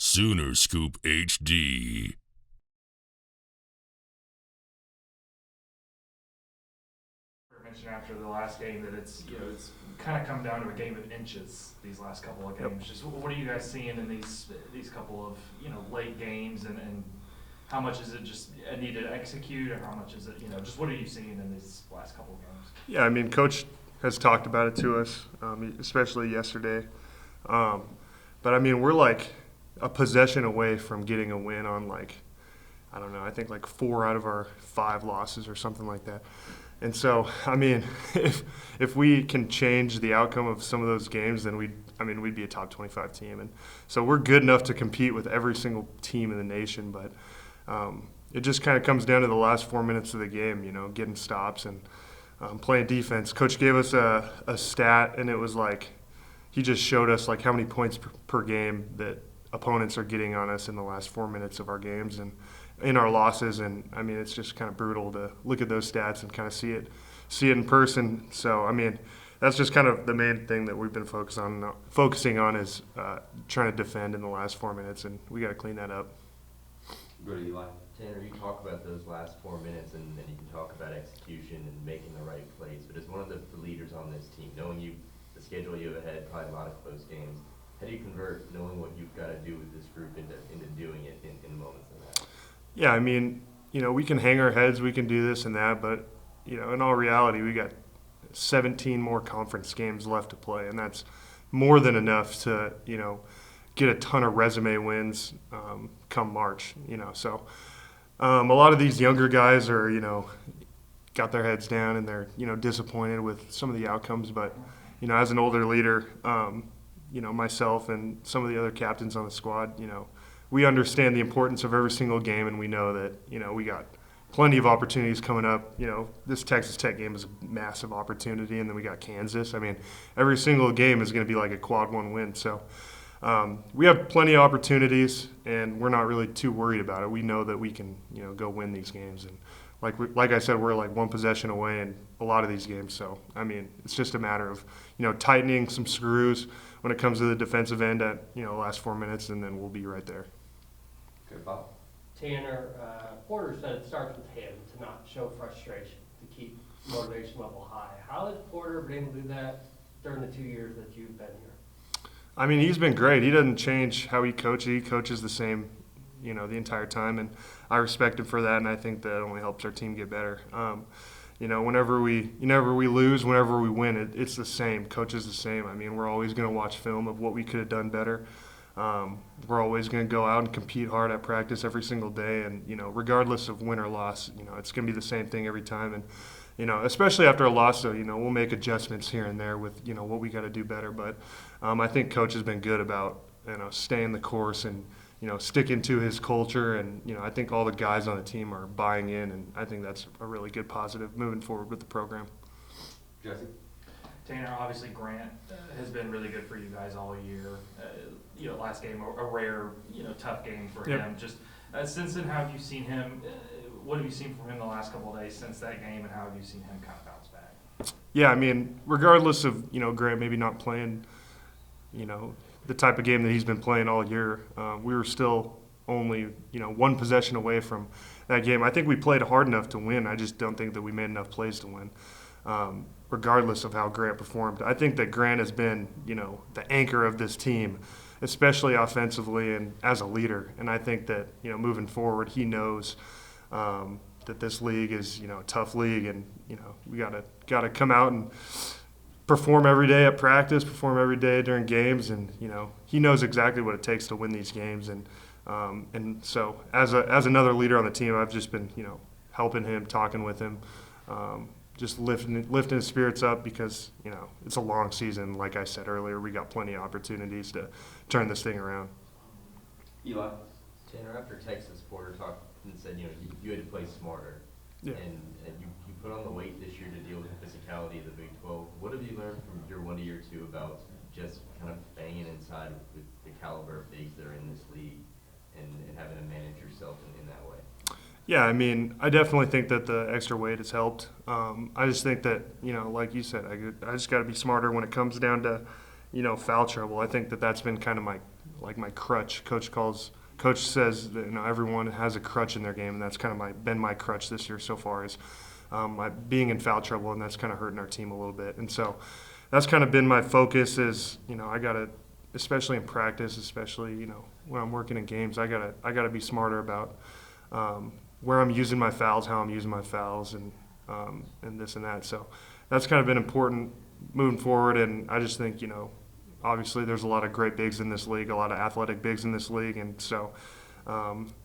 Sooner Scoop HD. Mentioned after the last game that it's kind of come down to a game of inches these last couple of games. Yep. Just what are you guys seeing in these couple of late games, and how much is it just needed to execute, or how much is it just what are you seeing in these last couple of games? Yeah, I mean, Coach has talked about it to us, especially yesterday. But I mean, we're like a possession away from getting a win on I don't know, I think like 4 out of our 5 losses or something like that. And so, I mean, if we can change the outcome of some of those games, then we'd be a top 25 team. And so we're good enough to compete with every single team in the nation. But it just kind of comes down to the last 4 minutes of the game, getting stops and playing defense. Coach gave us a stat, and it was like he just showed us like how many points per game that opponents are getting on us in the last 4 minutes of our games and in our losses. And I mean, it's just kind of brutal to look at those stats and kind of see it in person. So I mean, that's just kind of the main thing that we've been focusing on is trying to defend in the last 4 minutes, and we got to clean that up. Go to Eli. Tanner, you talk about those last 4 minutes, and then you can talk about execution and making the right plays. But as one of the leaders on this team, knowing the schedule you have ahead, probably a lot of close games, how do you convert knowing what you've got to do with this group into doing it in moments like that? Yeah, I mean, we can hang our heads, we can do this and that, but in all reality, we got 17 more conference games left to play, and that's more than enough to get a ton of resume wins come March. So a lot of these younger guys are got their heads down, and they're disappointed with some of the outcomes. But as an older leader, myself and some of the other captains on the squad, we understand the importance of every single game, and we know that we got plenty of opportunities coming up. This Texas Tech game is a massive opportunity, and then we got Kansas. I mean, every single game is going to be like a quad 1 win. So we have plenty of opportunities, and we're not really too worried about it. We know that we can go win these games, and like I said, we're like 1 possession away in a lot of these games. So I mean, it's just a matter of tightening some screws when it comes to the defensive end at last 4 minutes, and then we'll be right there. Good, Bob. Tanner, Porter said it starts with him to not show frustration, to keep motivation level high. How has Porter been able to do that during the 2 years that you've been here? I mean, he's been great. He doesn't change how he coaches. He coaches the same, the entire time, and I respect him for that, and I think that only helps our team get better. Whenever we lose, whenever we win, it's the same. Coach is the same. I mean, we're always going to watch film of what we could have done better. We're always going to go out and compete hard at practice every single day, and regardless of win or loss, it's going to be the same thing every time. And especially after a loss, though, we'll make adjustments here and there with what we got to do better. But I think Coach has been good about staying the course and sticking to his culture, and I think all the guys on the team are buying in, and I think that's a really good positive moving forward with the program. Jesse? Tanner, obviously Grant has been really good for you guys all year. Last game a rare tough game for Yep. him. Just since then, how have you seen him? What have you seen from him the last couple of days since that game, and how have you seen him kind of bounce back? Yeah, I mean, regardless of Grant maybe not playing the type of game that he's been playing all year, we were still only 1 possession away from that game. I think we played hard enough to win. I just don't think that we made enough plays to win. Regardless of how Grant performed, I think that Grant has been the anchor of this team, especially offensively and as a leader. And I think that moving forward, he knows that this league is a tough league, and we gotta come out and perform every day at practice, perform every day during games, and he knows exactly what it takes to win these games. And so as another leader on the team, I've just been helping him, talking with him, just lifting his spirits up, because it's a long season. Like I said earlier, we got plenty of opportunities to turn this thing around. Eli? Tanner, after Texas, Porter talked and said you had to play smarter, Yeah. and you put on the weight this year to deal with the physicality of the Big 12. What have you learned from year 1 to year 2 about just kind of banging inside with the caliber of bigs that are in this league, and having to manage yourself in that way? Yeah, I mean, I definitely think that the extra weight has helped. I just think that, like you said, I just got to be smarter when it comes down to, foul trouble. I think that that's been kind of my like my crutch. Coach says that, everyone has a crutch in their game, and that's kind of been my crutch this year so far is being in foul trouble, and that's kind of hurting our team a little bit. And so that's kind of been my focus is, I got to, especially in practice, especially, when I'm working in games, I gotta be smarter about where I'm using my fouls, how I'm using my fouls, and this and that. So that's kind of been important moving forward. And I just think, obviously there's a lot of great bigs in this league, a lot of athletic bigs in this league, and so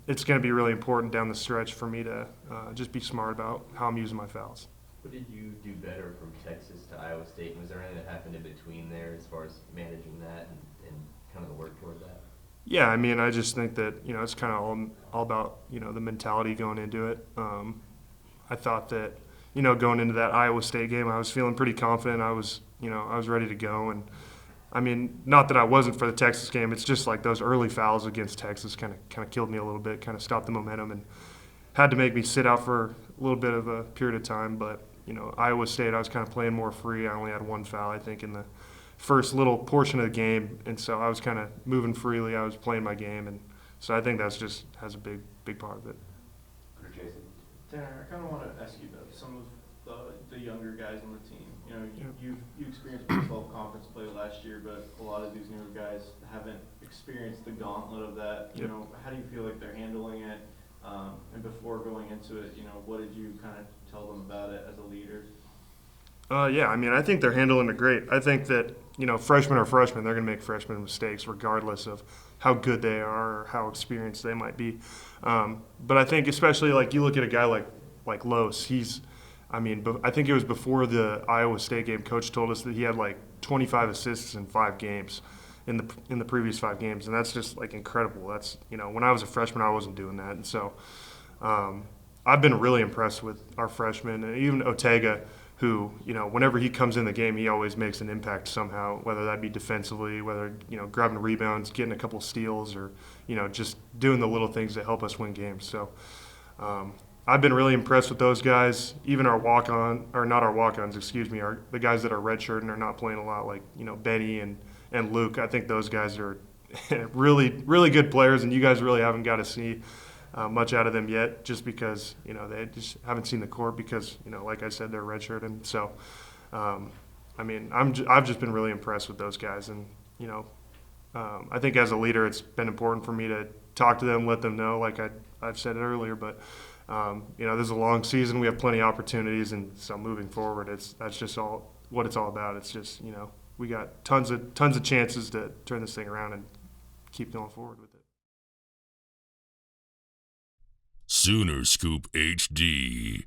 it's going to be really important down the stretch for me to just be smart about how I'm using my fouls. What did you do better from Texas to Iowa State? Was there anything that happened in between there as far as managing that and kind of the work toward that? Yeah, I mean, I just think that, it's kind of all about, the mentality going into it. I thought that, going into that Iowa State game, I was feeling pretty confident. I was ready to go. And, I mean, not that I wasn't for the Texas game. It's just like those early fouls against Texas kind of killed me a little bit, kind of stopped the momentum and had to make me sit out for a little bit of a period of time. But, Iowa State, I was kind of playing more free. I only had one foul, I think, in the first little portion of the game, and so I was kind of moving freely. I was playing my game, and so I think that's just has a big part of it. Jason? Tanner, I kind of want to ask you about some of the younger guys on the team. You experienced Big 12 conference play last year, but a lot of these newer guys haven't experienced the gauntlet of that. Yep. How do you feel like they're handling it? And before going into it, what did you kind of tell them about it as a leader? Yeah, I mean, I think they're handling it great. I think that, freshmen are freshmen. They're going to make freshman mistakes regardless of how good they are or how experienced they might be. But I think especially, like, you look at a guy like Los, I think it was before the Iowa State game, Coach told us that he had, 25 assists in 5 games in the previous 5 games, and that's just, incredible. That's, when I was a freshman, I wasn't doing that. And so I've been really impressed with our freshmen, and even Otega, who, whenever he comes in the game, he always makes an impact somehow, whether that be defensively, whether, grabbing rebounds, getting a couple steals, or, just doing the little things that help us win games. So I've been really impressed with those guys, even our not our walk-ons, the guys that are redshirt and are not playing a lot, like, Benny and Luke. I think those guys are really, really good players, and you guys really haven't got to see much out of them yet, just because they just haven't seen the court because like I said, they're redshirt, and so I've just been really impressed with those guys, and I think as a leader, it's been important for me to talk to them, let them know, like I've said it earlier, but this is a long season, we have plenty of opportunities, and so moving forward, that's just all what it's all about. It's just we got tons of chances to turn this thing around and keep going forward with it. Sooner Scoop HD.